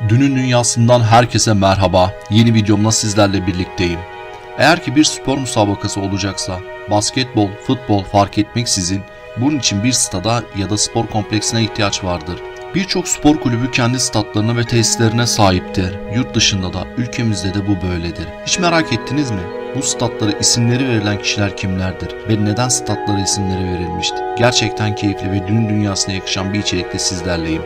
Dünün dünyasından herkese merhaba. Yeni videomla sizlerle birlikteyim. Eğer ki bir spor müsabakası olacaksa, basketbol, futbol fark etmeksizin bunun için bir stada ya da spor kompleksine ihtiyaç vardır. Birçok spor kulübü kendi statlarına ve tesislerine sahiptir. Yurt dışında da, ülkemizde de bu böyledir. Hiç merak ettiniz mi? Bu statlara isimleri verilen kişiler kimlerdir ve neden statlara isimleri verilmiştir? Gerçekten keyifli ve dünün dünyasına yakışan bir içerikte sizlerleyim.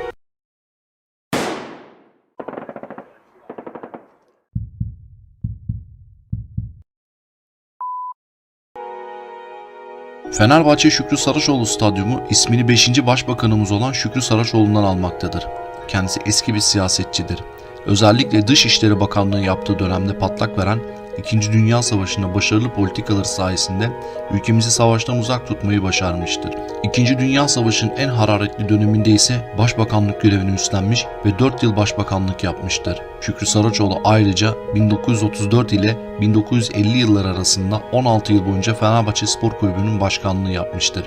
Fenerbahçe Şükrü Saraçoğlu Stadyumu ismini 5. Başbakanımız olan Şükrü Saraçoğlu'ndan almaktadır. Kendisi eski bir siyasetçidir. Özellikle Dışişleri Bakanlığı yaptığı dönemde patlak veren 2. Dünya Savaşı'nda başarılı politikaları sayesinde ülkemizi savaştan uzak tutmayı başarmıştır. 2. Dünya Savaşı'nın en hararetli döneminde ise başbakanlık görevini üstlenmiş ve 4 yıl başbakanlık yapmıştır. Şükrü Saraçoğlu ayrıca 1934 ile 1950 yılları arasında 16 yıl boyunca Fenerbahçe Spor Kulübü'nün başkanlığı yapmıştır.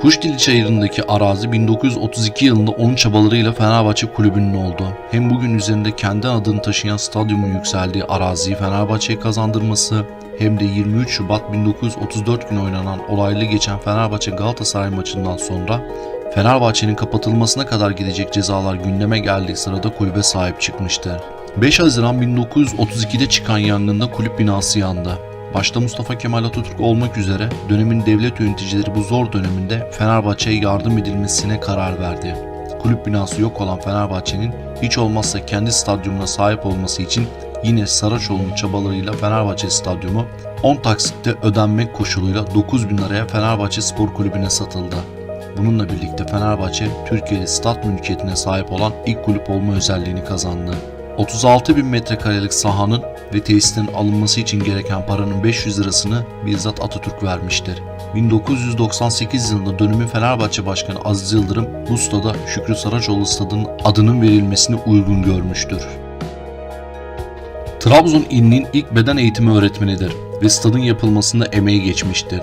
Kuşdili Çayırı'ndaki arazi 1932 yılında onun çabalarıyla Fenerbahçe Kulübü'nün oldu. Hem bugün üzerinde kendi adını taşıyan stadyumun yükseldiği araziyi Fenerbahçe'ye kazandırması hem de 23 Şubat 1934 günü oynanan olaylı geçen Fenerbahçe-Galatasaray maçından sonra Fenerbahçe'nin kapatılmasına kadar gidecek cezalar gündeme geldiği sırada kulübe sahip çıkmıştır. 5 Haziran 1932'de çıkan yangında kulüp binası yandı. Başta Mustafa Kemal Atatürk olmak üzere dönemin devlet yöneticileri bu zor döneminde Fenerbahçe'ye yardım edilmesine karar verdi. Kulüp binası yok olan Fenerbahçe'nin hiç olmazsa kendi stadyumuna sahip olması için yine Saraçoğlu'nun çabalarıyla Fenerbahçe Stadyumu 10 taksitte ödenmek koşuluyla 9.000 liraya Fenerbahçe Spor Kulübü'ne satıldı. Bununla birlikte Fenerbahçe, Türkiye'de stat mülkiyetine sahip olan ilk kulüp olma özelliğini kazandı. 36.000 metrekarelik sahanın ve tesislerin alınması için gereken paranın 500 lirasını bizzat Atatürk vermiştir. 1998 yılında dönemin Fenerbahçe Başkanı Aziz Yıldırım bu stada Şükrü Saraçoğlu Stadı'nın adının verilmesini uygun görmüştür. Trabzon ilinin ilk beden eğitimi öğretmenidir ve stadın yapılmasında emeği geçmiştir.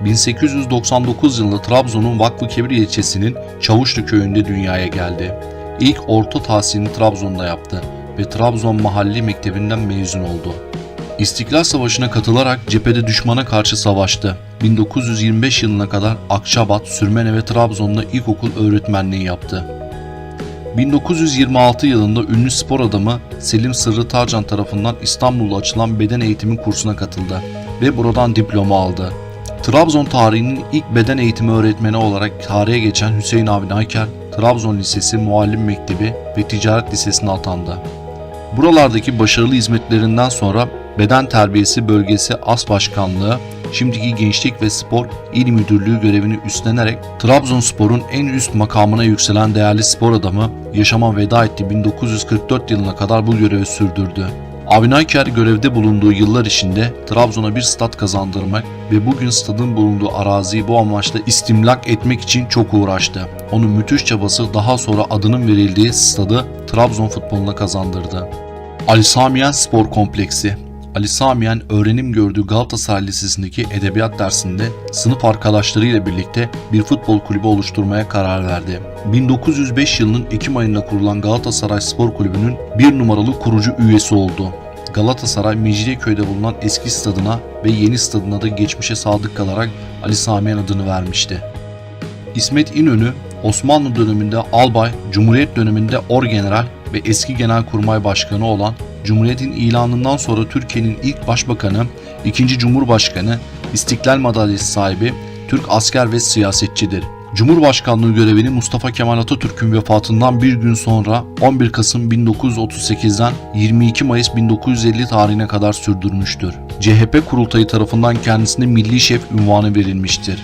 1899 yılında Trabzon'un Vakfıkebir ilçesinin Çavuşlu köyünde dünyaya geldi. İlk orta tahsilini Trabzon'da yaptı ve Trabzon Mahalli Mektebi'nden mezun oldu. İstiklal Savaşı'na katılarak cephede düşmana karşı savaştı. 1925 yılına kadar Akçabat, Sürmene ve Trabzon'da ilkokul öğretmenliği yaptı. 1926 yılında ünlü spor adamı Selim Sırrı Tarcan tarafından İstanbul'da açılan beden eğitimi kursuna katıldı ve buradan diploma aldı. Trabzon tarihinin ilk beden eğitimi öğretmeni olarak tarihe geçen Hüseyin Avni Aker, Trabzon Lisesi, Muallim Mektebi ve Ticaret Lisesi'ne atandı. Buralardaki başarılı hizmetlerinden sonra Beden Terbiyesi Bölgesi As Başkanlığı, şimdiki Gençlik ve Spor İl Müdürlüğü görevini üstlenerek Trabzonspor'un en üst makamına yükselen değerli spor adamı yaşama veda ettiği 1944 yılına kadar bu görevi sürdürdü. Avni Aker görevde bulunduğu yıllar içinde Trabzon'a bir stat kazandırmak ve bugün stadın bulunduğu araziyi bu amaçla istimlak etmek için çok uğraştı. Onun müthiş çabası daha sonra adının verildiği stadı Trabzon futboluna kazandırdı. Ali Samiyen Spor Kompleksi. Ali Samiyen öğrenim gördüğü Galatasaray Lisesi'ndeki edebiyat dersinde sınıf arkadaşlarıyla birlikte bir futbol kulübü oluşturmaya karar verdi. 1905 yılının Ekim ayında kurulan Galatasaray Spor Kulübü'nün 1 numaralı kurucu üyesi oldu. Galatasaray Mecidiyeköy'de bulunan eski stadına ve yeni stadına da geçmişe sadık kalarak Ali Samiyen adını vermişti. İsmet İnönü, Osmanlı döneminde albay, Cumhuriyet döneminde orgeneral ve eski Genelkurmay Başkanı olan Cumhuriyet'in ilanından sonra Türkiye'nin ilk başbakanı, ikinci Cumhurbaşkanı, İstiklal Madalyası sahibi Türk asker ve siyasetçidir. Cumhurbaşkanlığı görevini Mustafa Kemal Atatürk'ün vefatından bir gün sonra 11 Kasım 1938'den 22 Mayıs 1950 tarihine kadar sürdürmüştür. CHP kurultayı tarafından kendisine Milli Şef unvanı verilmiştir.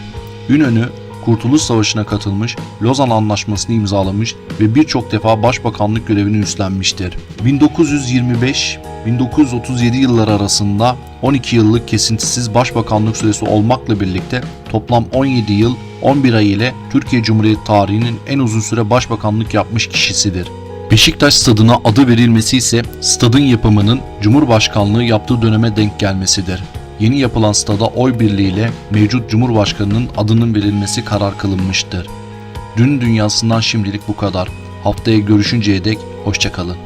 İnönü, Kurtuluş Savaşı'na katılmış, Lozan Anlaşması'nı imzalamış ve birçok defa başbakanlık görevini üstlenmiştir. 1925-1937 yılları arasında 12 yıllık kesintisiz başbakanlık süresi olmakla birlikte toplam 17 yıl 11 ay ile Türkiye Cumhuriyeti tarihinin en uzun süre başbakanlık yapmış kişisidir. Beşiktaş Stadı'na adı verilmesi ise stadın yapımının Cumhurbaşkanlığı yaptığı döneme denk gelmesidir. Yeni yapılan stada oy birliğiyle mevcut Cumhurbaşkanının adının verilmesi karar kılınmıştır. Dün dünyasından şimdilik bu kadar. Haftaya görüşünceye dek hoşça kalın.